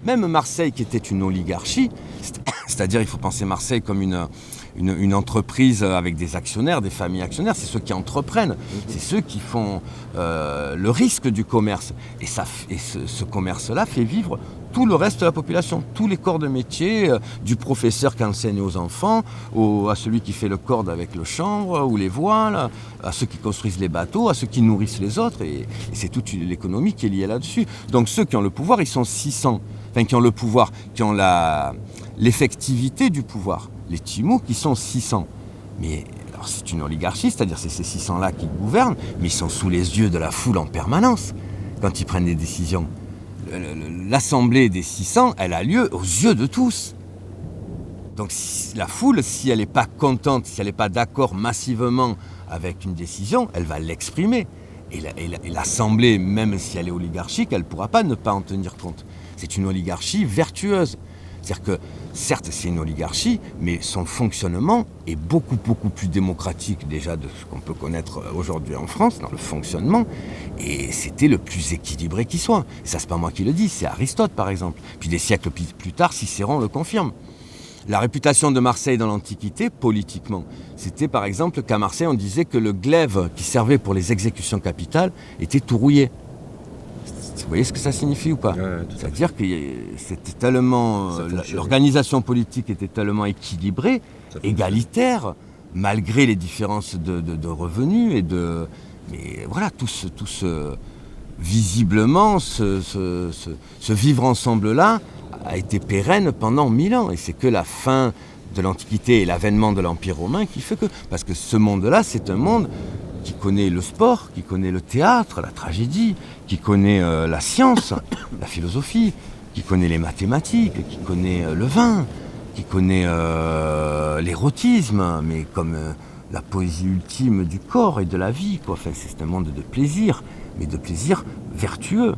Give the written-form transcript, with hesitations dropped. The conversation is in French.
Même Marseille, qui était une oligarchie, c'est-à-dire il faut penser Marseille comme une entreprise avec des actionnaires, des familles actionnaires, c'est ceux qui entreprennent, c'est ceux qui font le risque du commerce. Et ce commerce-là fait vivre tout le reste de la population, tous les corps de métier, du professeur qui enseigne aux enfants, à celui qui fait le corde avec le chanvre ou les voiles, à ceux qui construisent les bateaux, à ceux qui nourrissent les autres. Et c'est toute l'économie qui est liée là-dessus. Donc ceux qui ont le pouvoir, ils sont 600. Enfin, qui ont le pouvoir, qui ont l'effectivité du pouvoir. Les Timous qui sont 600. Mais alors c'est une oligarchie, c'est-à-dire c'est ces 600-là qui gouvernent, mais ils sont sous les yeux de la foule en permanence quand ils prennent des décisions. L'assemblée des 600, elle a lieu aux yeux de tous. Donc la foule, si elle n'est pas contente, si elle n'est pas d'accord massivement avec une décision, elle va l'exprimer. Et l'assemblée, même si elle est oligarchique, elle ne pourra pas ne pas en tenir compte. C'est une oligarchie vertueuse. C'est-à-dire que, certes, c'est une oligarchie, mais son fonctionnement est beaucoup, beaucoup plus démocratique déjà de ce qu'on peut connaître aujourd'hui en France, dans le fonctionnement, et c'était le plus équilibré qui soit. Et ça, c'est pas moi qui le dis, c'est Aristote, par exemple. Puis des siècles plus tard, Cicéron le confirme. La réputation de Marseille dans l'Antiquité, politiquement, c'était par exemple qu'à Marseille, on disait que le glaive qui servait pour les exécutions capitales était tout rouillé. Vous voyez ce que ça signifie ou pas? C'est-à-dire que c'était tellement, l'organisation politique était tellement équilibrée, égalitaire, malgré les différences de revenus mais voilà, visiblement, ce vivre ensemble-là a été pérenne pendant 1000 ans. Et c'est que la fin de l'Antiquité et l'avènement de l'Empire romain qui fait que... Parce que ce monde-là, c'est un monde qui connaît le sport, qui connaît le théâtre, la tragédie, qui connaît la science, la philosophie, qui connaît les mathématiques, qui connaît le vin, qui connaît l'érotisme, mais comme la poésie ultime du corps et de la vie, quoi. Enfin, c'est un monde de plaisir, mais de plaisir vertueux.